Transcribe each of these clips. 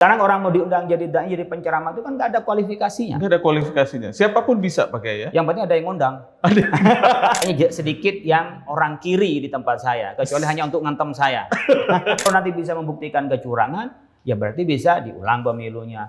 Sekarang orang mau diundang jadi dai, jadi penceramah itu kan nggak ada kualifikasinya. Nggak ada kualifikasinya. Siapapun bisa pakai ya. Yang penting ada yang ngundang. Hanya sedikit yang orang kiri di tempat saya, kecuali hanya untuk ngantem saya. Kalau nanti bisa membuktikan kecurangan, ya berarti bisa diulang pemilunya.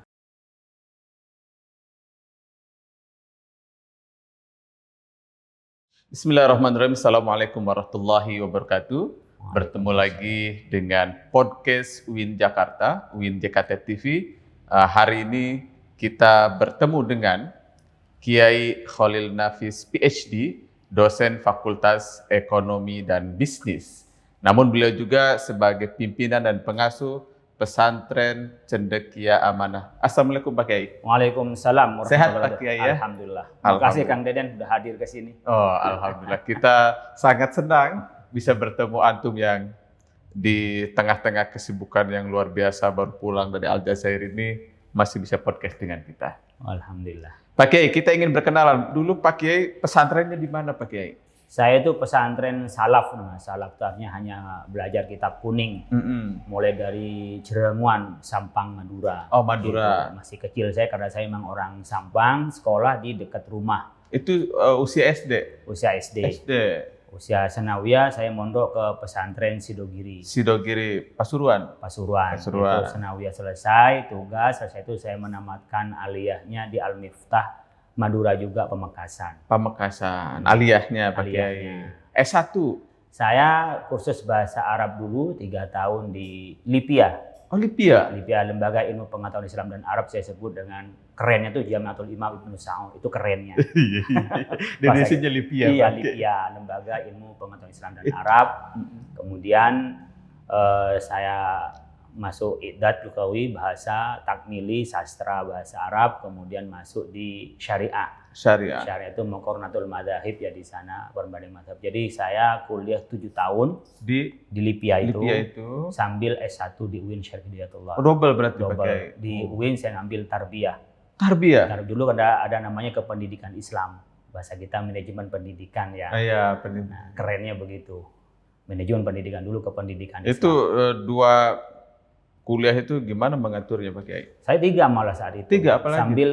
Bismillahirrahmanirrahim. Assalamualaikum warahmatullahi wabarakatuh. Bertemu lagi dengan podcast UIN Jakarta, UIN JKT TV. Hari ini kita bertemu dengan Kiai Khalil Nafis PhD, dosen Fakultas Ekonomi dan Bisnis. Namun beliau juga sebagai pimpinan dan pengasuh pesantren Cendekia Amanah. Assalamualaikum Pak Kiai. Waalaikumsalam. Sehat Pak Kiai ya? Alhamdulillah. Terima kasih Kang Deden sudah hadir ke sini. Oh, alhamdulillah. Kita sangat senang bisa bertemu antum yang di tengah-tengah kesibukan yang luar biasa baru pulang dari Aljazair ini masih bisa podcast dengan kita. Alhamdulillah. Pak Kiai, kita ingin berkenalan. Dulu Pak Kiai pesantrennya di mana Pak Kiai? Saya itu pesantren salaf, salaf itu artinya hanya belajar kitab kuning, mulai dari Jerenguan, Sampang, Madura. Oh Madura. Gitu. Masih kecil saya karena saya memang orang Sampang, sekolah di dekat rumah. Itu usia SD? Usia SD. Usia sanawiyah saya mondok ke pesantren Sidogiri. Sidogiri, Pasuruan? Pasuruan. Itu sanawiyah selesai, tugas, selesai itu saya menamatkan aliyahnya di Al-Miftah, Madura juga Pamekasan. Pamekasan, aliyahnya Pak Kiai. S1? Saya kursus bahasa Arab dulu 3 tahun di Lipia. Oh Lipia? Lipia, Lembaga Ilmu Pengetahuan Islam dan Arab, saya sebut dengan kerennya tuh Jamiatul Imam Ibnu Saud, itu kerennya. Indonesia Lipia. Iya, Lipia, Lembaga Ilmu Pengetahuan Islam dan Arab. Kemudian saya masuk Iqdad Lugawi, bahasa takmili, sastra bahasa Arab, kemudian masuk di syariah. Syariah itu Muqarranatul Madzhab ya, di sana perbanding mazhab. Jadi saya kuliah 7 tahun di Lipia itu sambil S1 di UIN Syarif Hidayatullah. Double berarti Double. Di UIN saya ngambil tarbiyah. Dulu ada namanya kependidikan Islam. Bahasa kita manajemen pendidikan ya. Iya, nah, kerennya begitu. Manajemen pendidikan dulu, kependidikan Islam. Itu dua kuliah itu gimana mengaturnya Pak Kiai? Saya 3 malah saat itu. 3 apalagi? Sambil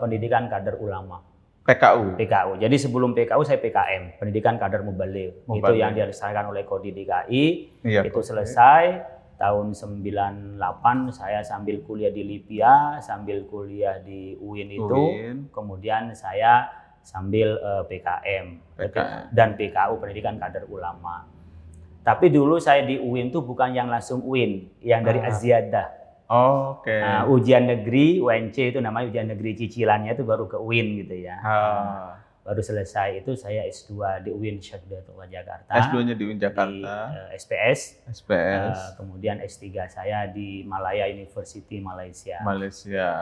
pendidikan kader ulama. PKU. Jadi sebelum PKU saya PKM, pendidikan kader mubaligh. Itu yang dilaksanakan oleh Kodi DKI. Iya, itu selesai tahun 98 saya sambil kuliah di Lipia, sambil kuliah di UIN itu. Kemudian saya sambil PKM dan PKU, pendidikan kader ulama. Tapi dulu saya di UIN itu bukan yang langsung UIN, yang dari Aziyadah. Oke. Nah, ujian negeri, UNC itu namanya ujian negeri cicilannya itu baru ke UIN gitu ya. Baru selesai itu saya S2 di UIN Syarif Hidayatullah Jakarta. S2-nya di UIN Jakarta. Di SPS. Kemudian S3 saya di Malaya University, Malaysia.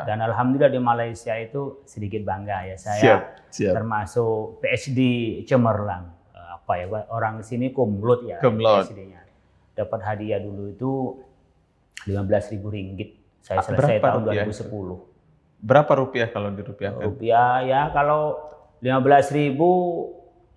Dan alhamdulillah di Malaysia itu sedikit bangga ya. Saya termasuk PhD cemerlang. Orang sini kumlot ya. PSD-nya. Dapat hadiah dulu itu 15.000 ringgit. Saya selesai tahun 2010. Berapa rupiah kalau dirupiahkan? Rupiah ya kalau 15.000,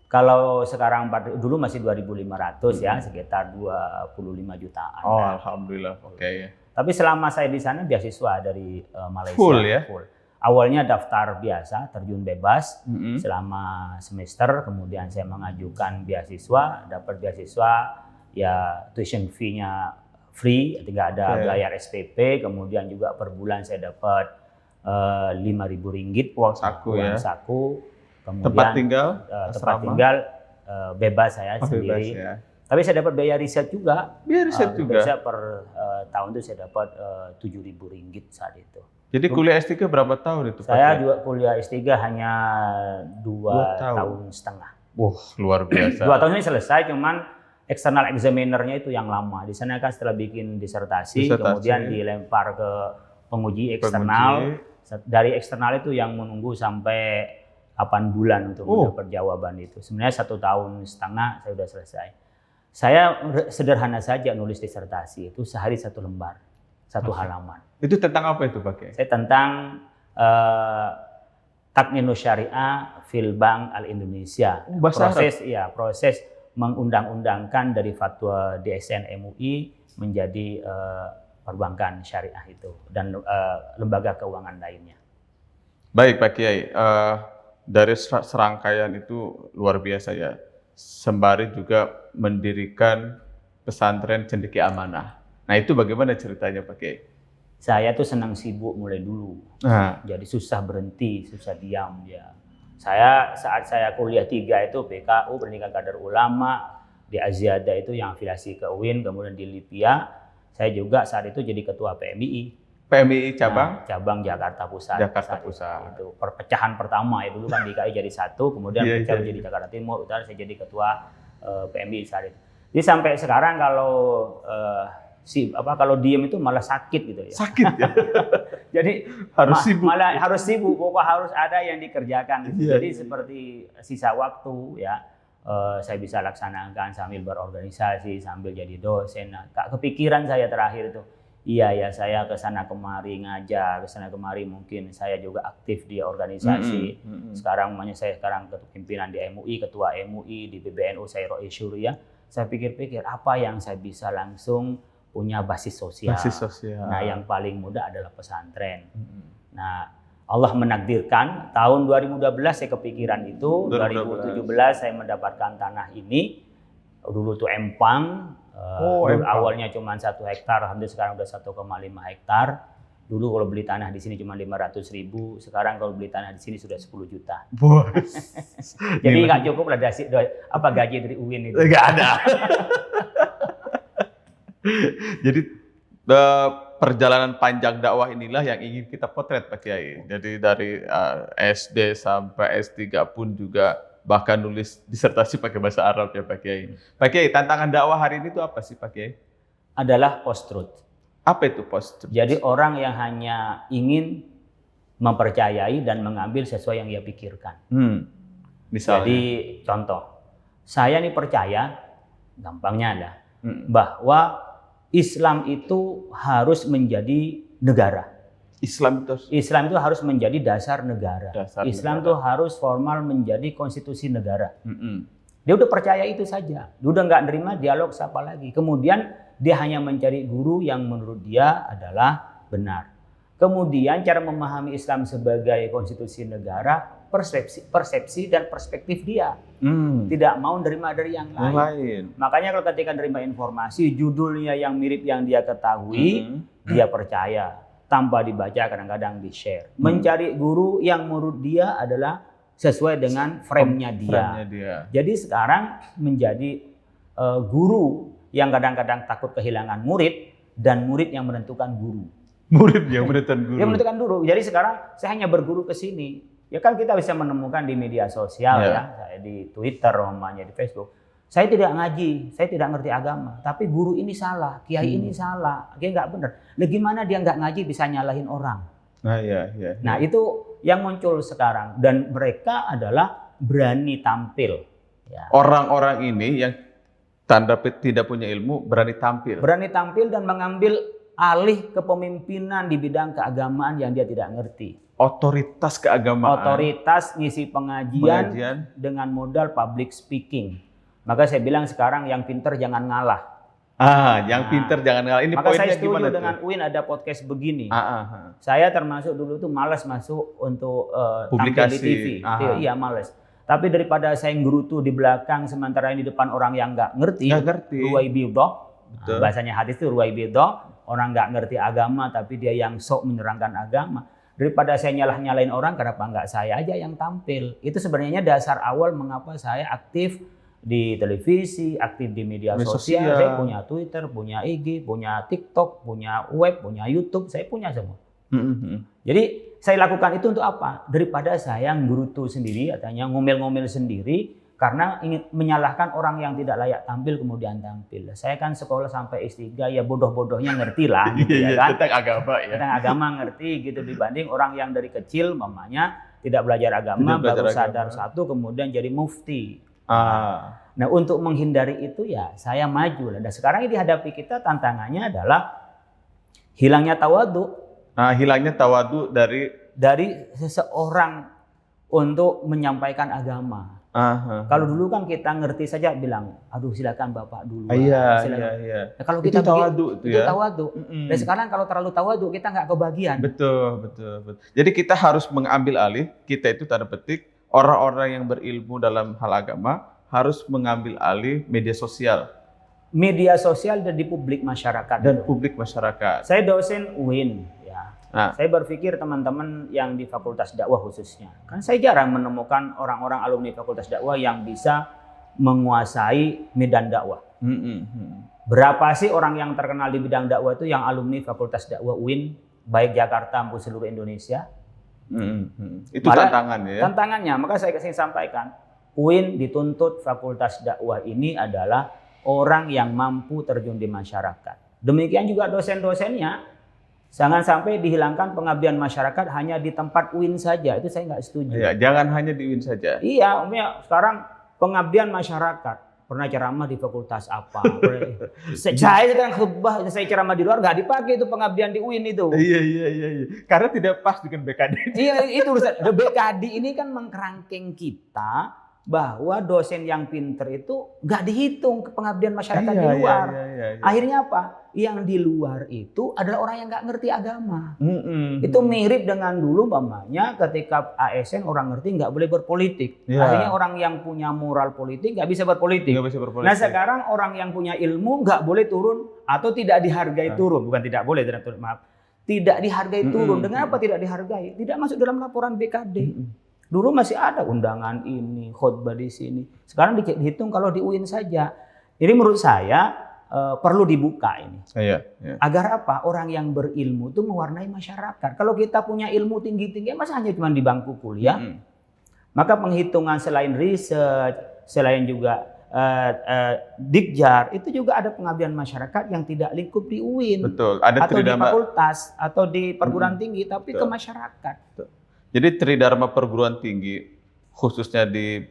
kalau sekarang dulu masih 2.500 ya, sekitar 25 jutaan. Oh, alhamdulillah. Oke. Tapi selama saya di sana beasiswa dari Malaysia. Full ya? Full. Awalnya daftar biasa, terjun bebas selama semester, kemudian saya mengajukan beasiswa, dapat beasiswa ya, tuition fee-nya free, tidak ada bayar SPP, kemudian juga per bulan saya dapat 5.000 ringgit uang saku. Kemudian tempat tinggal bebas saya sendiri. Tapi saya dapat biaya riset juga. Biaya per tahun itu saya dapat 7.000 ringgit saat itu. Jadi kuliah S3 berapa tahun itu? Saya juga kuliah S3 hanya 2 tahun setengah. Wah, luar biasa. 2 tahun ini selesai, cuman external examinernya itu yang lama. Di sana kan setelah bikin disertasi. Kemudian dilempar ke penguji eksternal. Dari eksternal itu yang menunggu sampai 8 bulan untuk mendapat jawaban itu. Sebenarnya 1 tahun setengah saya sudah selesai. Saya sederhana saja nulis disertasi itu, sehari 1 lembar, 1 halaman. Itu tentang apa itu Pak Kiai? Saya tentang Takninus Syariah fil Bank Al-Indonesia. Proses mengundang-undangkan dari fatwa DSN MUI menjadi perbankan syariah itu dan lembaga keuangan lainnya. Baik Pak Kiai, dari serangkaian itu luar biasa ya. Sembari juga mendirikan pesantren Cendekia Amanah. Nah itu bagaimana ceritanya Pak Kiai? Saya tuh senang sibuk mulai dulu. Jadi susah berhenti, susah diam ya. Saat saya kuliah 3 itu PKU, Pendidikan Kader Ulama, di Aziada itu yang afiliasi ke UIN, kemudian di Lipia. Saya juga saat itu jadi ketua PMII. PMII cabang? Cabang Jakarta Pusat. Jakarta Pusat. Itu perpecahan pertama ya, dulu kan DKI jadi 1, kemudian pecah jadi Jakarta Timur, Utara saya jadi ketua PMII saat itu. Jadi sampai sekarang kalau kalau diem itu malah sakit gitu ya. Sakit ya. Jadi harus sibuk. Malah harus sibuk, pokoknya harus ada yang dikerjakan. Gitu. Jadi seperti sisa waktu ya saya bisa laksanakan sambil berorganisasi, sambil jadi dosen. Nah, kepikiran saya terakhir itu, iya ya saya ke sana kemari ngajar, ke sana kemari mungkin saya juga aktif di organisasi. Sekarang saya sekarang ketua pimpinan di MUI, ketua MUI, di PBNU saya Rois Syuriah. Saya pikir-pikir apa yang saya bisa langsung punya basis sosial. Nah, yang paling mudah adalah pesantren. Nah, Allah menakdirkan tahun 2012 saya kepikiran itu, 2017 saya mendapatkan tanah ini. Dulu tuh empang, awalnya cuma 1 hektar, alhamdulillah sekarang udah 1,5 hektar. Dulu kalau beli tanah di sini cuma 500.000, sekarang kalau beli tanah di sini sudah 10 juta. Jadi nggak cukup lah gaji dari UIN itu. Nggak ada. Jadi perjalanan panjang dakwah inilah yang ingin kita potret Pak Kiai. Jadi dari SD sampai S3 pun juga bahkan nulis disertasi pakai bahasa Arab ya Pak Kiai. Pak Kiai, tantangan dakwah hari ini itu apa sih Pak Kiai? Adalah post-truth. Apa itu post-truth? Jadi orang yang hanya ingin mempercayai dan mengambil sesuai yang ia pikirkan. Misalnya? Jadi contoh, saya nih percaya, gampangnya ada, bahwa Islam itu harus menjadi negara. Islam itu harus menjadi dasar negara. Islam itu harus formal menjadi konstitusi negara. Dia udah percaya itu saja. Dia udah nggak nerima dialog siapa lagi. Kemudian dia hanya mencari guru yang menurut dia adalah benar. Kemudian cara memahami Islam sebagai konstitusi negara, persepsi dan perspektif dia. Tidak mau nerima dari yang lain. Makanya kalau ketika nerima informasi, judulnya yang mirip yang dia ketahui, dia percaya. Tanpa dibaca, kadang-kadang di-share. Mencari guru yang menurut dia adalah sesuai dengan frame-nya dia. Jadi sekarang menjadi guru yang kadang-kadang takut kehilangan murid, dan murid yang menentukan guru. Murid yang menentukan guru. Dia menentukan guru. Jadi sekarang saya hanya berguru ke sini. Ya kan kita bisa menemukan di media sosial ya, saya di Twitter, di Facebook. Saya tidak ngaji, saya tidak ngerti agama, tapi guru ini salah, kiai ini salah, kiai nggak benar. Nah, gimana dia nggak ngaji bisa nyalahin orang? Nah itu yang muncul sekarang, dan mereka adalah berani tampil. Ya. Orang-orang ini yang tanda tidak punya ilmu berani tampil. Berani tampil dan mengambil alih kepemimpinan di bidang keagamaan yang dia tidak ngerti. Otoritas keagamaan. Otoritas ngisi pengajian dengan modal public speaking. Maka saya bilang sekarang yang pinter jangan ngalah. Yang pinter jangan ngalah. Ini maka poinnya saya setuju gimana dengan UIN ada podcast begini. Saya termasuk dulu tuh malas masuk untuk tampil di TV. Iya malas. Tapi daripada saya ngerutu di belakang sementara di depan orang yang nggak ngerti. Ruwai bidah. Bahasanya hadis itu ruwai bidah. Orang nggak ngerti agama tapi dia yang sok menerangkan agama. Daripada saya nyalahin orang, kenapa nggak saya aja yang tampil? Itu sebenarnya dasar awal mengapa saya aktif di televisi, aktif di media sosial. Saya punya Twitter, punya IG, punya TikTok, punya web, punya YouTube, saya punya semua. Jadi saya lakukan itu untuk apa? Daripada saya ngerutu sendiri, katanya ngomel-ngomel sendiri, karena ingin menyalahkan orang yang tidak layak tampil kemudian tampil. Saya kan sekolah sampai S3 ya bodoh-bodohnya ngerti lah gitu ya kan. Tentang agama ya. Tentang agama ngerti gitu dibanding orang yang dari kecil mamanya tidak belajar agama baru sadar satu kemudian jadi mufti. Nah, untuk menghindari itu ya saya maju lah. Dan sekarang yang dihadapi kita tantangannya adalah hilangnya tawadu. Hilangnya tawadu dari seseorang untuk menyampaikan agama. Kalau dulu kan kita ngerti saja bilang, aduh silakan Bapak dulu. Iya. Nah, kalau kita itu tawadu itu tawadu. Dan sekarang kalau terlalu tawadu kita nggak kebagian. Betul. Jadi kita harus mengambil alih, kita itu tanda petik orang-orang yang berilmu dalam hal agama harus mengambil alih media sosial. Media sosial dan di publik masyarakat. Saya dosen UIN, ya. Saya berpikir teman-teman yang di Fakultas Dakwah khususnya, kan saya jarang menemukan orang-orang alumni Fakultas Dakwah yang bisa menguasai medan dakwah. Berapa sih orang yang terkenal di bidang dakwah itu yang alumni Fakultas Dakwah UIN, baik Jakarta maupun seluruh Indonesia? Itu tantangannya. Tantangannya, maka saya kesini sampaikan, UIN dituntut Fakultas Dakwah ini adalah orang yang mampu terjun di masyarakat. Demikian juga dosen-dosennya, jangan sampai dihilangkan pengabdian masyarakat hanya di tempat UIN saja. Itu saya nggak setuju. Iya, jangan hanya di UIN saja. Iya, sekarang pengabdian masyarakat. Pernah ceramah di fakultas apa? Saya sekarang khutbah, saya ceramah di luar nggak dipakai itu pengabdian di UIN itu. Iya. Karena tidak pas dengan BKD. Iya, itu urusan. BKD ini kan mengkerangkeng kita bahwa dosen yang pinter itu nggak dihitung ke pengabdian masyarakat di luar. Iya. Akhirnya apa? Yang di luar itu adalah orang yang nggak ngerti agama. Itu mirip dengan dulu umpamanya ketika ASN orang ngerti nggak boleh berpolitik. Akhirnya orang yang punya moral politik nggak bisa berpolitik. Nah sekarang orang yang punya ilmu nggak boleh turun atau tidak dihargai turun. Bukan tidak boleh, tidak dihargai turun. Dengan apa tidak dihargai? Tidak masuk dalam laporan BKD. Dulu masih ada undangan ini, khutbah di sini. Sekarang dihitung kalau di UIN saja. Jadi menurut saya perlu dibuka ini. Iya. Agar apa? Orang yang berilmu itu mewarnai masyarakat. Kalau kita punya ilmu tinggi-tinggi, masa hanya cuma di bangku kuliah? Maka penghitungan selain riset, selain juga Dikjar, itu juga ada pengabdian masyarakat yang tidak lingkup di UIN. Betul. Ada atau di fakultas, atau di perguruan tinggi, tapi ke masyarakat. Betul. Jadi Tridharma perguruan tinggi khususnya di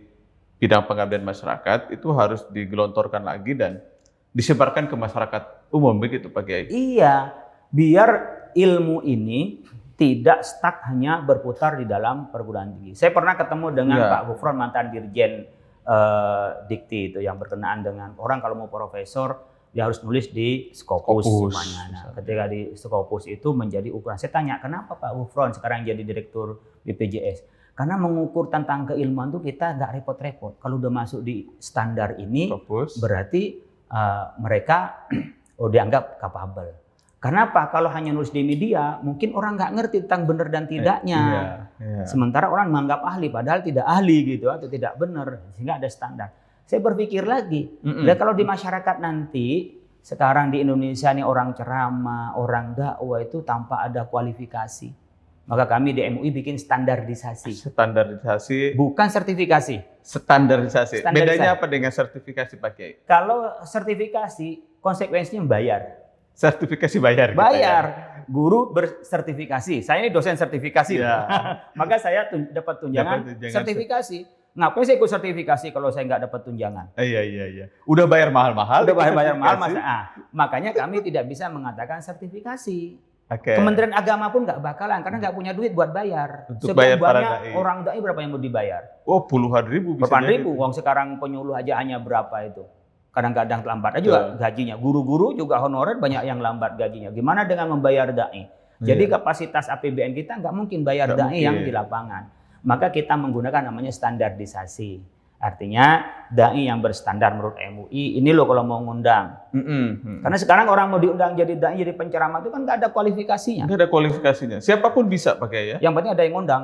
bidang pengabdian masyarakat itu harus digelontorkan lagi dan disebarkan ke masyarakat umum begitu Pak Kiai. Iya, biar ilmu ini tidak stuck hanya berputar di dalam perguruan tinggi. Saya pernah ketemu dengan Pak Gufron, mantan Dirjen Dikti itu yang berkenaan dengan orang kalau mau profesor dia harus nulis di Scopus semuanya. Nah, ketika di Scopus itu menjadi ukuran. Saya tanya, kenapa Pak Gufron sekarang jadi direktur BPJS? Karena mengukur tentang keilmuan itu kita nggak repot-repot. Kalau udah masuk di standar ini, Scopus, berarti mereka dianggap capable. Karena apa? Kalau hanya nulis di media, mungkin orang nggak ngerti tentang benar dan tidaknya. Sementara orang menganggap ahli, padahal tidak ahli gitu atau tidak benar, sehingga ada standar. Saya berpikir lagi, kalau di masyarakat nanti, sekarang di Indonesia nih orang ceramah, orang dakwah itu tanpa ada kualifikasi. Maka kami di MUI bikin standarisasi. Standarisasi. Bukan sertifikasi. Standarisasi. Bedanya apa dengan sertifikasi Pak Kiai? Kalau sertifikasi, konsekuensinya bayar. Sertifikasi bayar. Bayar. Guru bersertifikasi. Saya ini dosen sertifikasi. Maka saya dapat tunjangan sertifikasi. Ngapain saya ikut sertifikasi kalau saya nggak dapat tunjangan? Iya. Udah bayar mahal-mahal. Makanya kami tidak bisa mengatakan sertifikasi. Kementerian Agama pun nggak bakalan karena nggak punya duit buat bayar. Untuk bayar para dai. Orang dai berapa yang mau dibayar? Oh, puluhan ribu. Puluhan ribu. Uang sekarang penyuluh aja hanya berapa itu? Kadang-kadang lambat aja juga gajinya. Guru-guru juga honorer banyak yang lambat gajinya. Gimana dengan membayar dai? Jadi kapasitas APBN kita nggak mungkin bayar dai yang di lapangan. Maka kita menggunakan namanya standarisasi. Artinya dai yang berstandar menurut MUI, ini loh kalau mau ngundang. Karena sekarang orang mau diundang jadi dai, jadi penceramah itu kan nggak ada kualifikasinya. Nggak ada kualifikasinya. Siapapun bisa pakai ya. Yang penting ada yang ngundang.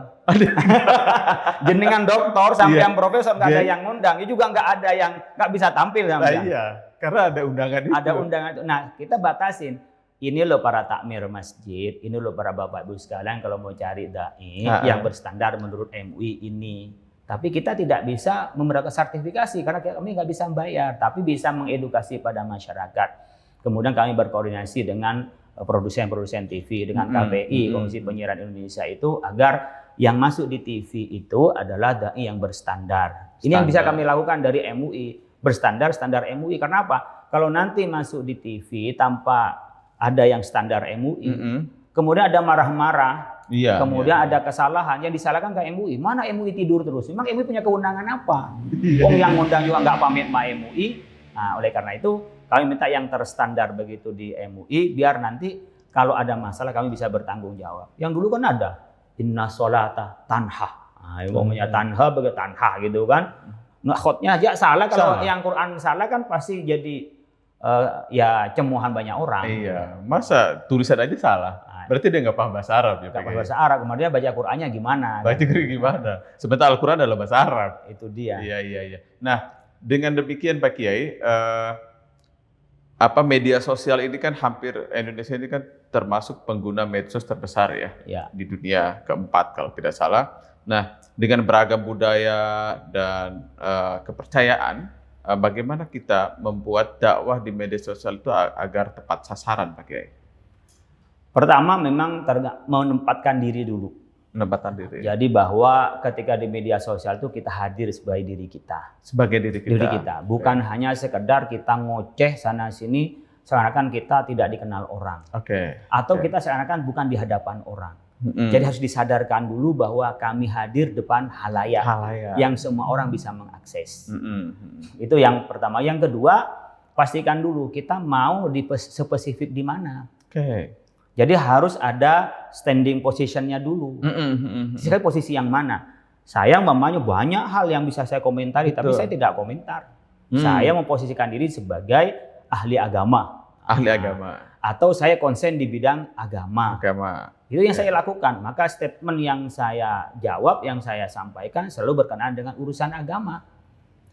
Jenengan doktor sampai yang profesor nggak ada yang ngundang. Ini juga nggak ada yang nggak bisa tampil. Iya, karena ada undangan itu. Ada undangan itu. Nah kita batasin. Ini loh para takmir masjid, ini loh para bapak ibu sekalian kalau mau cari dai yang berstandar menurut MUI ini. Tapi kita tidak bisa memberikan sertifikasi karena kami nggak bisa membayar, tapi bisa mengedukasi pada masyarakat. Kemudian kami berkoordinasi dengan produsen-produsen TV, dengan KPI, Komisi Penyiaran Indonesia itu agar yang masuk di TV itu adalah dai yang berstandar. Ini yang bisa kami lakukan dari MUI, standar MUI. Karena apa? Kalau nanti masuk di TV tanpa ada yang standar MUI, kemudian ada marah-marah Kemudian ada kesalahan yang disalahkan ke MUI. Mana MUI tidur terus? Memang MUI punya kewenangan apa? Wong yang ngundang juga nggak pamit sama MUI. Nah, oleh karena itu kami minta yang terstandar begitu di MUI biar nanti kalau ada masalah kami bisa bertanggung jawab. Yang dulu kan ada inna sholata tanha. Nah, ngomongnya tanha begitu tanha gitu kan. Nah, khotnya aja salah. Kalau yang Quran salah kan pasti jadi ya cemuhan banyak orang. Iya, masa tulisan aja salah? Berarti dia nggak paham bahasa Arab ya? Nggak paham bahasa Arab, kemudian baca Qurannya gimana? Baca gimana? Sebentar Al-Quran adalah bahasa Arab. Itu dia. Iya. Nah, dengan demikian Pak Kiai, media sosial ini kan hampir Indonesia ini kan termasuk pengguna medsos terbesar ya di dunia keempat kalau tidak salah. Nah, dengan beragam budaya dan kepercayaan, bagaimana kita membuat dakwah di media sosial itu agar tepat sasaran, Pak Kiai? Pertama, memang menempatkan diri dulu. Menempatkan diri. Jadi bahwa ketika di media sosial itu kita hadir sebagai diri kita. Sebagai diri kita. Bukan hanya sekedar kita ngoceh sana sini seakan-akan kita tidak dikenal orang. Atau kita seakan-akan bukan di hadapan orang. Jadi harus disadarkan dulu bahwa kami hadir depan halayak. Yang semua orang bisa mengakses. Itu yang pertama. Yang kedua, pastikan dulu kita mau di spesifik di mana. Jadi harus ada standing positionnya dulu. Saya posisi yang mana? Saya umpamanya banyak hal yang bisa saya komentari, tapi saya tidak komentar. Saya memposisikan diri sebagai ahli agama. Atau saya konsen di bidang agama. Itu yang saya lakukan. Maka statement yang saya jawab, yang saya sampaikan selalu berkenaan dengan urusan agama.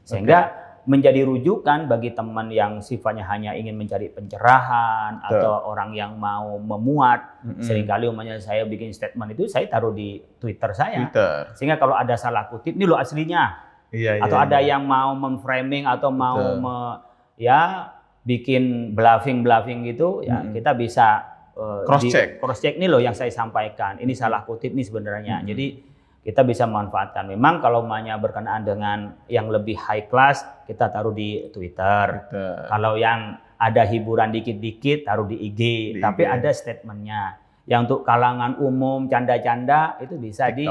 Sehingga menjadi rujukan bagi teman yang sifatnya hanya ingin mencari pencerahan atau orang yang mau memuat. Seringkali umpamanya saya bikin statement itu saya taruh di Twitter saya. Sehingga kalau ada salah kutip, ini loh aslinya. Atau ada yang mau memframing atau mau bikin bluffing gitu, ya kita bisa cross check nih loh yang saya sampaikan. Ini salah kutip nih sebenarnya. Jadi kita bisa memanfaatkan. Memang kalau berkenaan dengan yang lebih high class, kita taruh di Twitter. Kalau yang ada hiburan dikit-dikit, taruh di IG. Tapi ada statementnya. Yang untuk kalangan umum, canda-canda, itu bisa di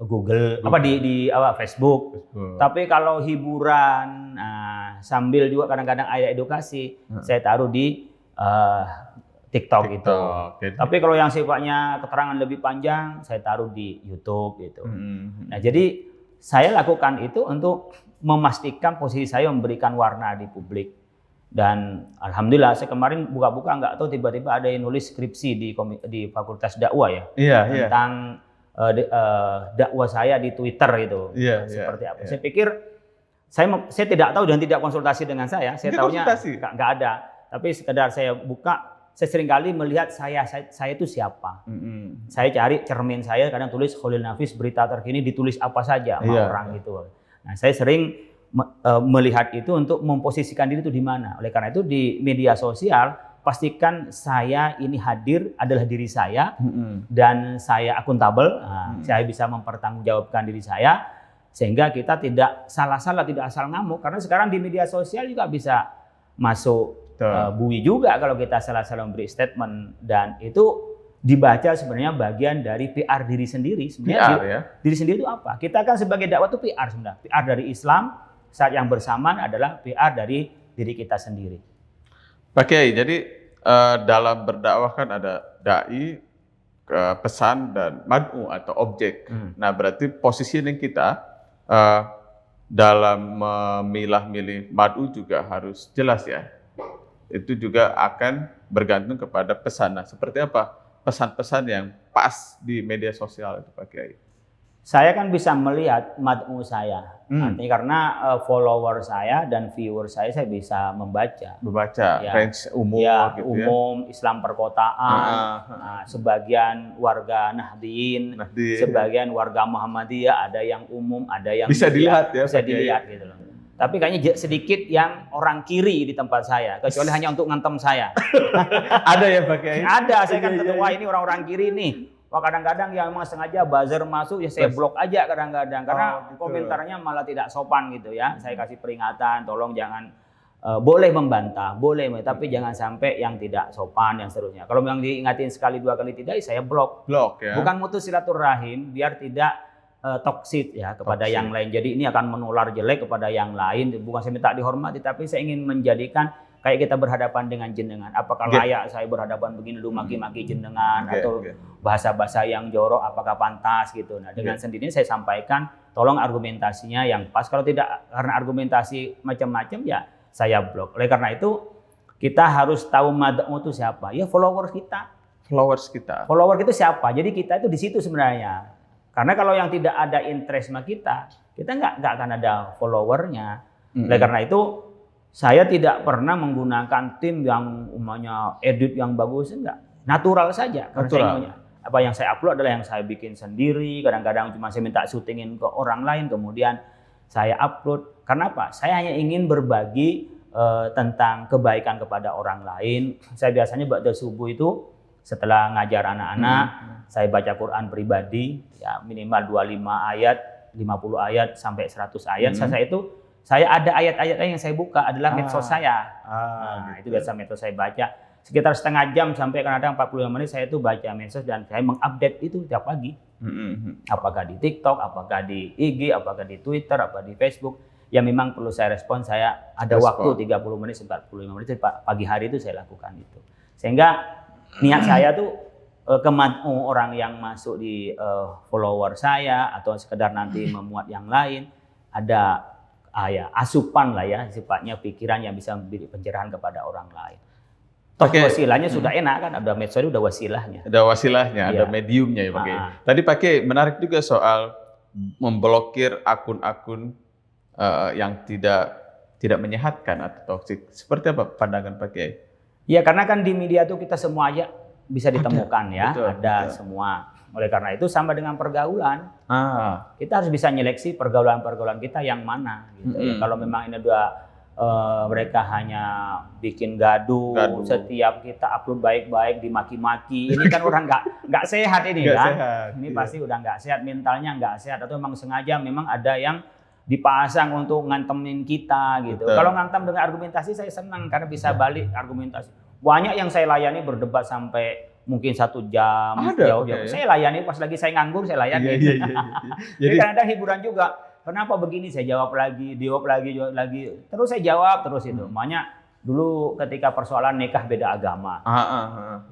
Google. Di Facebook. Tapi kalau hiburan, sambil juga kadang-kadang ada edukasi, saya taruh di TikTok itu. Tapi kalau yang sifatnya keterangan lebih panjang, saya taruh di YouTube gitu. Nah, jadi saya lakukan itu untuk memastikan posisi saya memberikan warna di publik. Dan alhamdulillah saya kemarin buka-buka nggak tahu tiba-tiba ada yang nulis skripsi di Fakultas Dakwah tentang dakwah saya di Twitter itu. Seperti apa? Saya pikir saya tidak tahu dan tidak konsultasi dengan saya. Saya tahunya nggak ada. Tapi sekedar saya buka. Saya seringkali melihat saya itu siapa. Saya cari cermin saya, kadang tulis Khalil Nafis berita terkini ditulis apa saja sama orang gitu. Nah, saya sering melihat itu untuk memposisikan diri itu di mana. Oleh karena itu di media sosial pastikan saya ini hadir adalah diri saya dan saya akuntabel. Saya bisa mempertanggungjawabkan diri saya sehingga kita tidak salah-salah, tidak asal ngamuk. Karena sekarang di media sosial juga bisa masuk bui juga kalau kita salah-salah memberi statement, dan itu dibaca sebenarnya bagian dari PR diri sendiri. Sebenarnya diri sendiri itu apa? Kita kan sebagai dakwah itu PR sebenarnya. PR dari Islam saat yang bersamaan adalah PR dari diri kita sendiri. Pak Kiai, jadi dalam berdakwah kan ada dai, pesan dan mad'u atau objek. Nah, berarti positioning kita dalam memilah-milih mad'u juga harus jelas ya. Itu juga akan bergantung kepada pesan. Nah, seperti apa pesan-pesan yang pas di media sosial itu, Pak Kiai? Saya kan bisa melihat mad'u saya. Artinya karena follower saya dan viewer saya bisa membaca. Range umum. Gitu umum, Islam perkotaan, sebagian warga Nahdliyin, sebagian warga Muhammadiyah, ada yang umum, ada yang bisa dilihat ya. Bisa dilihat gitu loh. Tapi kayaknya sedikit yang orang kiri di tempat saya, kecuali hanya untuk ngantem saya. Ada ya Pak Kiai? Ada, saya kan tentu wah ini orang-orang kiri nih. Wah kadang-kadang yang memang sengaja buzzer masuk ya saya blok aja kadang-kadang karena komentarnya malah tidak sopan gitu ya. Saya kasih peringatan, tolong jangan boleh membantah, boleh, tapi jangan sampai yang tidak sopan, yang seterusnya. Kalau yang diingatin sekali 2 kali tidak, saya blok. Ya. Bukan mutus silaturahim, biar tidak toksik ya kepada yang lain. Jadi ini akan menular jelek kepada yang lain. Bukan saya minta dihormati, tapi saya ingin menjadikan kayak kita berhadapan dengan jenengan. Apakah layak saya berhadapan begini, lu maki-maki jenengan, atau bahasa-bahasa yang jorok, apakah pantas gitu. Nah, dengan sendirinya saya sampaikan, tolong argumentasinya yang pas. Kalau tidak karena argumentasi macam-macam, ya saya blok. Oleh karena itu, kita harus tahu mad'u itu siapa. Ya followers kita. Follower itu siapa? Jadi kita itu di situ sebenarnya. Karena kalau yang tidak ada interest sama kita nggak akan ada followernya. Oleh karena itu, saya tidak pernah menggunakan tim yang umumnya edit yang bagus, enggak. Natural saja. Karena apa yang saya upload adalah yang saya bikin sendiri. Kadang-kadang cuma saya minta syutingin ke orang lain, kemudian saya upload. Karena apa? Saya hanya ingin berbagi tentang kebaikan kepada orang lain. Saya biasanya ba'da subuh itu setelah ngajar anak-anak, saya baca Quran pribadi, ya minimal 25 ayat, 50 ayat sampai 100 ayat. Saya ada ayat-ayat yang saya buka adalah medsos saya. Itu biasa medsos saya baca. Sekitar setengah jam sampai kadang-kadang 45 menit saya itu baca medsos dan saya mengupdate itu tiap pagi. Apakah di TikTok, apakah di IG, apakah di Twitter, apa di Facebook. Ya memang perlu saya respon, saya ada waktu 30 menit, 45 menit pagi hari itu saya lakukan itu. Sehingga niat saya tuh orang yang masuk di follower saya atau sekedar nanti memuat yang lain, ada asupan lah ya, sifatnya pikiran yang bisa memberi pencerahan kepada orang lain. Wasilahnya sudah enak kan, ada medsos udah wasilahnya. Ada mediumnya ya Pak Kiai. Tadi Pak Kiai menarik juga soal memblokir akun-akun yang tidak menyehatkan atau toksik. Seperti apa pandangan Pak Kiai? Ya karena kan di media itu kita semua aja bisa ditemukan ya, betul. Semua. Oleh karena itu sama dengan pergaulan, kita harus bisa nyeleksi pergaulan-pergaulan kita yang mana. Gitu. Ya, kalau memang ini mereka hanya bikin gaduh, setiap kita upload baik-baik dimaki-maki, ini kan orang nggak sehat ini kan? Ini pasti udah nggak sehat, mentalnya nggak sehat, atau memang sengaja memang ada yang dipasang untuk ngantemin kita gitu. Betul. Kalau ngantem dengan argumentasi saya senang karena bisa balik argumentasi. Banyak yang saya layani berdebat sampai mungkin 1 jam. Saya layani pas lagi saya nganggur, saya layani. Jadi kadang-kadang hiburan juga. Kenapa begini? Saya jawab lagi, jawab lagi. Terus saya jawab terus itu. Makanya dulu ketika persoalan nikah beda agama.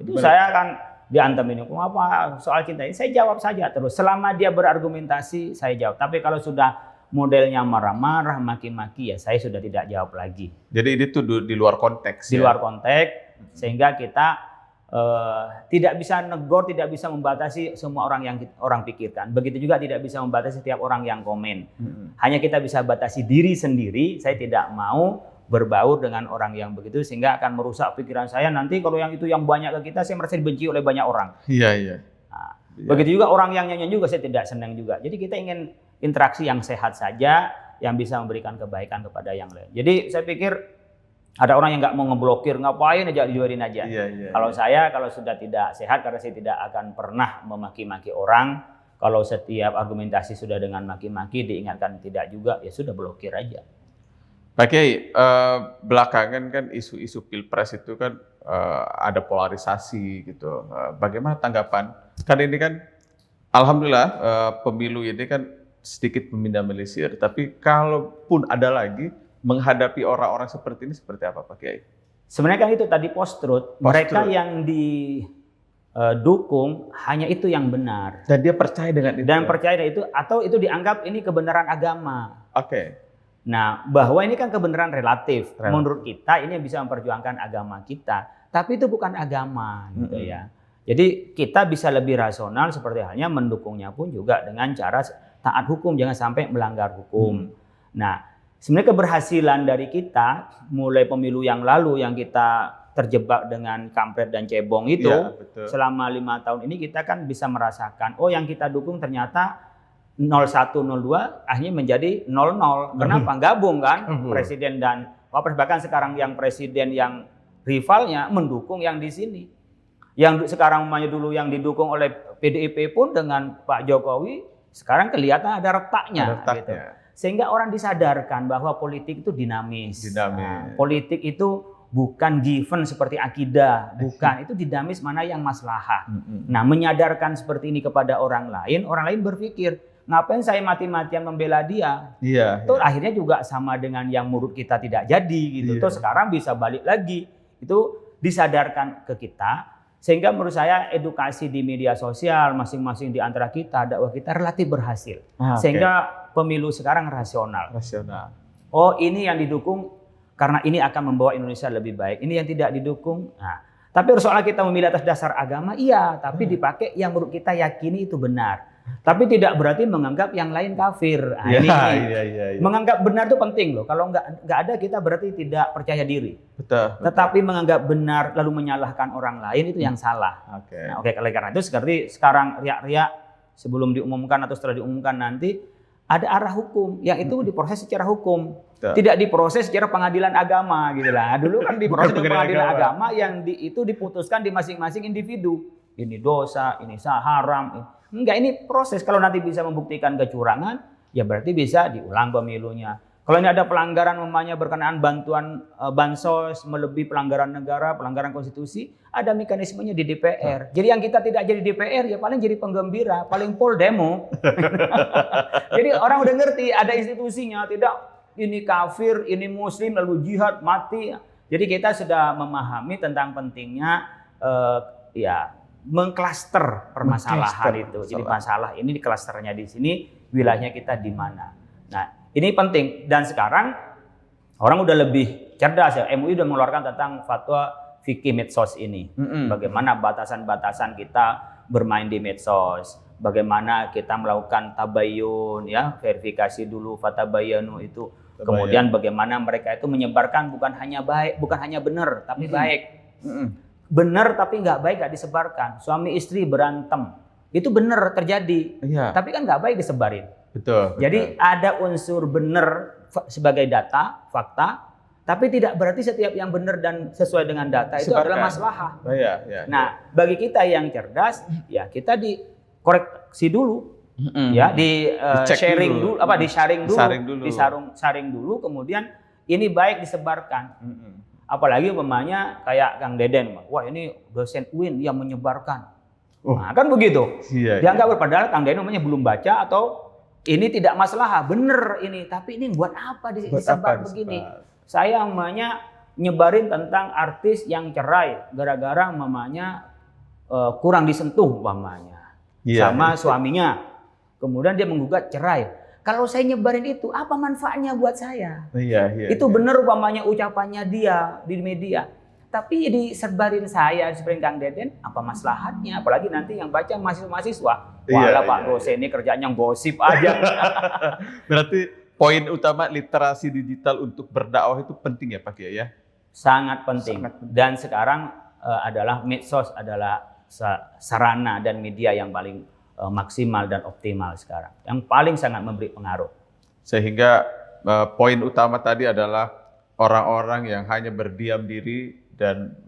Itu saya kan diantem ini. Apa soal cinta ini? Saya jawab saja terus. Selama dia berargumentasi, saya jawab. Tapi kalau sudah modelnya marah-marah, maki-maki, ya saya sudah tidak jawab lagi. Jadi itu di luar konteks. Di luar konteks, sehingga kita tidak bisa negor, tidak bisa membatasi semua orang yang orang pikirkan. Begitu juga tidak bisa membatasi setiap orang yang komen. Hanya kita bisa batasi diri sendiri. Saya tidak mau berbaur dengan orang yang begitu, sehingga akan merusak pikiran saya. Nanti kalau yang itu yang banyak ke kita, saya merasa dibenci oleh banyak orang. Nah, begitu juga orang yang nyanyi juga saya tidak senang juga. Jadi kita ingin interaksi yang sehat saja, yang bisa memberikan kebaikan kepada yang lain. Jadi saya pikir ada orang yang nggak mau ngeblokir, ngapain aja, diluarin aja. Kalau saya, kalau sudah tidak sehat, karena saya tidak akan pernah memaki-maki orang. Kalau setiap argumentasi sudah dengan maki-maki, diingatkan tidak juga, ya sudah blokir aja. Pak Kiai, belakangan kan isu-isu pilpres itu kan ada polarisasi gitu. Bagaimana tanggapan? Kan ini kan, alhamdulillah pemilu ini kan sedikit meminimalisir, tapi kalaupun ada lagi menghadapi orang-orang seperti ini seperti apa Pak Kiai? Sebenarnya kan itu tadi post-truth, mereka yang didukung hanya itu yang benar. Dan dia percaya dengan itu. Dan percaya dengan itu, atau itu dianggap ini kebenaran agama. Oke. Nah, bahwa ini kan kebenaran relatif. Menurut kita ini yang bisa memperjuangkan agama kita, tapi itu bukan agama gitu ya. Jadi kita bisa lebih rasional, seperti halnya mendukungnya pun juga dengan cara taat hukum, jangan sampai melanggar hukum. Nah, sebenarnya keberhasilan dari kita mulai pemilu yang lalu yang kita terjebak dengan kampret dan cebong itu, selama 5 tahun ini kita kan bisa merasakan, oh yang kita dukung ternyata 01, 02 akhirnya menjadi 00. Kenapa? Gabung kan presiden dan wapres, bahkan sekarang yang presiden yang rivalnya mendukung yang di sini. Yang sekarang dulu yang didukung oleh PDIP pun dengan Pak Jokowi sekarang kelihatan ada retaknya. Gitu. Sehingga orang disadarkan bahwa politik itu dinamis. Nah, politik itu bukan given seperti akidah, bukan. Itu dinamis, mana yang maslahah. Nah, menyadarkan seperti ini kepada orang lain berpikir, ngapain saya mati-matian membela dia? Itu akhirnya juga sama dengan yang menurut kita tidak jadi gitu. Terus sekarang bisa balik lagi. Itu disadarkan ke kita. Sehingga menurut saya edukasi di media sosial masing-masing di antara kita, dakwah kita relatif berhasil. Sehingga pemilu sekarang rasional. Oh, ini yang didukung karena ini akan membawa Indonesia lebih baik. Ini yang tidak didukung. Nah, tapi soal kita memilih atas dasar agama, iya, tapi dipakai yang menurut kita yakini itu benar. Tapi tidak berarti menganggap yang lain kafir. Nah, ini. Menganggap benar itu penting loh. Kalau nggak ada, kita berarti tidak percaya diri. Betul. Tetapi menganggap benar lalu menyalahkan orang lain itu yang salah. Nah, karena itu sekarang riak-riak sebelum diumumkan atau setelah diumumkan nanti ada arah hukum yang itu diproses secara hukum. Tidak diproses secara pengadilan agama gitu lah. Dulu kan diproses di pengadilan agama yang itu diputuskan di masing-masing individu. Ini dosa, ini haram. Enggak, ini proses. Kalau nanti bisa membuktikan kecurangan, ya berarti bisa diulang pemilunya. Kalau ini ada pelanggaran umpamanya berkenaan bantuan bansos melebihi pelanggaran negara, pelanggaran konstitusi, ada mekanismenya di DPR. Jadi yang kita tidak jadi DPR ya paling jadi penggembira, paling pol demo. Jadi orang udah ngerti ada institusinya, tidak ini kafir, ini muslim lalu jihad mati. Jadi kita sudah memahami tentang pentingnya mengklaster permasalahan itu. Jadi masalah ini di klasternya di sini, wilayahnya kita di mana. Nah, ini penting dan sekarang orang udah lebih cerdas ya. MUI udah mengeluarkan tentang fatwa fikih medsos ini. Bagaimana batasan-batasan kita bermain di medsos, bagaimana kita melakukan tabayyun ya, verifikasi dulu fatabayyanu itu. Kemudian bagaimana mereka itu menyebarkan bukan hanya baik, bukan hanya benar, tapi baik. Benar tapi nggak baik nggak disebarkan. Suami istri berantem itu benar terjadi, tapi kan nggak baik disebarin. Betul. Jadi ada unsur benar sebagai data, fakta, tapi tidak berarti setiap yang benar dan sesuai dengan data itu adalah maslahah. Nah, bagi kita yang cerdas, ya kita dikoreksi dulu, ya di sharing dulu, disaring dulu, kemudian ini baik disebarkan. Apalagi umpamanya kayak Kang Deden, wah ini dosen UIN yang menyebarkan. Nah, kan begitu. Dianggap padahal Kang Deden namanya belum baca atau ini tidak masalah, bener ini. Tapi ini buat apa disebar begini? Saya umpamanya nyebarin tentang artis yang cerai gara-gara mamanya kurang disentuh umpamanya sama suaminya. Kemudian dia menggugat cerai. Kalau saya nyebarin itu, apa manfaatnya buat saya? Itu benar umpamanya ucapannya dia di media. Tapi disebarin disebarin Kang Deden, apa maslahatnya? Apalagi nanti yang baca mahasiswa. Walah Pak dosen ini kerjanya gosip aja. Berarti poin utama literasi digital untuk berdakwah itu penting ya Pak Kiai ya? Sangat penting. Dan sekarang adalah medsos adalah sarana dan media yang paling maksimal dan optimal sekarang, yang paling sangat memberi pengaruh. Sehingga poin utama tadi adalah orang-orang yang hanya berdiam diri dan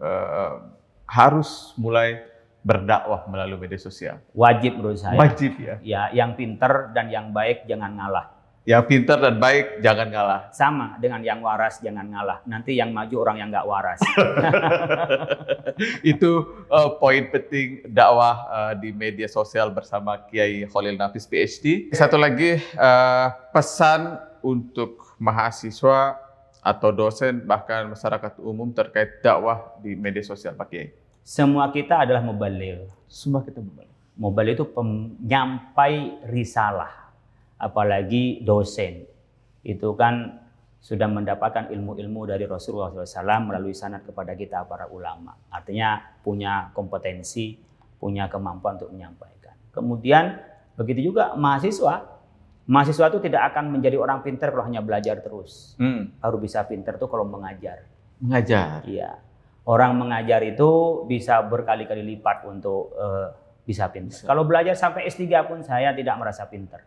harus mulai berdakwah melalui media sosial. Wajib menurut saya. Wajib ya. Ya, yang pinter dan yang baik jangan ngalah. Yang pintar dan baik jangan ngalah. Sama dengan yang waras jangan ngalah. Nanti yang maju orang yang nggak waras. Itu poin penting dakwah di media sosial bersama Kiai Khalil Nafis PhD. Satu lagi pesan untuk mahasiswa atau dosen bahkan masyarakat umum terkait dakwah di media sosial Pak Kiai. Semua kita adalah mubaligh. Semua kita mubaligh. Mubaligh itu penyampai risalah. Apalagi dosen, itu kan sudah mendapatkan ilmu-ilmu dari Rasulullah SAW melalui sanad kepada kita para ulama. Artinya punya kompetensi, punya kemampuan untuk menyampaikan. Kemudian begitu juga mahasiswa. Mahasiswa itu tidak akan menjadi orang pintar kalau hanya belajar terus. Harus bisa pintar tuh kalau mengajar. Mengajar? Iya. Orang mengajar itu bisa berkali-kali lipat untuk bisa pintar. Kalau belajar sampai S3 pun saya tidak merasa pintar.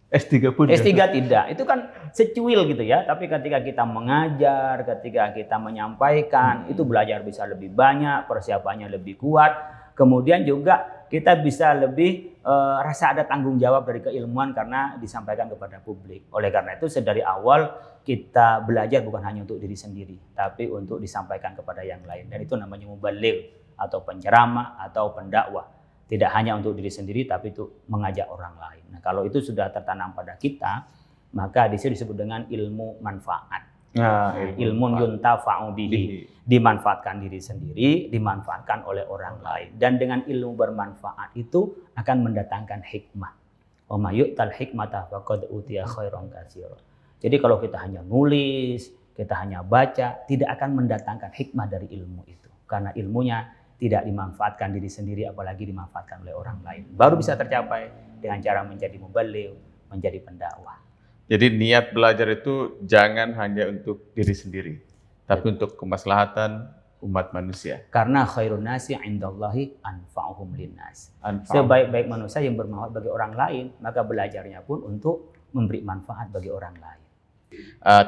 S3 pun? S3 tidak, itu kan secuil gitu ya. Tapi ketika kita mengajar, ketika kita menyampaikan, itu belajar bisa lebih banyak, persiapannya lebih kuat. Kemudian juga kita bisa lebih rasa ada tanggung jawab dari keilmuan karena disampaikan kepada publik. Oleh karena itu dari awal kita belajar bukan hanya untuk diri sendiri, tapi untuk disampaikan kepada yang lain. Dan itu namanya mubaligh atau penceramah atau pendakwah. Tidak hanya untuk diri sendiri, tapi itu mengajak orang lain. Nah, kalau itu sudah tertanam pada kita, maka di sini disebut dengan ilmu manfaat. Ilmun yuntafa'u bihi, dimanfaatkan diri sendiri, dimanfaatkan oleh orang lain. Dan dengan ilmu bermanfaat itu akan mendatangkan hikmah. Wa may yu'tal hikmata faqad utiya khairan katsiran. Jadi kalau kita hanya nulis, kita hanya baca, tidak akan mendatangkan hikmah dari ilmu itu. Karena ilmunya tidak dimanfaatkan diri sendiri, apalagi dimanfaatkan oleh orang lain. Baru bisa tercapai dengan cara menjadi mubaligh, menjadi pendakwah. Jadi niat belajar itu jangan hanya untuk diri sendiri, tapi untuk kemaslahatan umat manusia. Karena khairun nasi 'indallahi anfa'uhum linnas. Sebaik-baik manusia yang bermanfaat bagi orang lain, maka belajarnya pun untuk memberi manfaat bagi orang lain.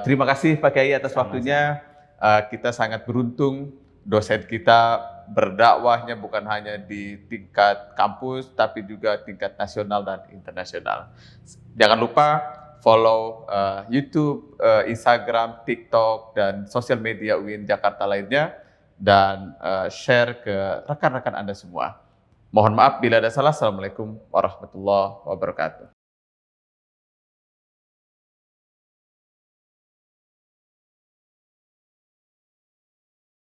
Terima kasih Pak Kiai atas waktunya. Kita sangat beruntung dosen kita berdakwahnya bukan hanya di tingkat kampus, tapi juga tingkat nasional dan internasional. Jangan lupa follow YouTube, Instagram, TikTok, dan sosial media UIN Jakarta lainnya, dan share ke rekan-rekan Anda semua. Mohon maaf bila ada salah. Assalamualaikum warahmatullahi wabarakatuh.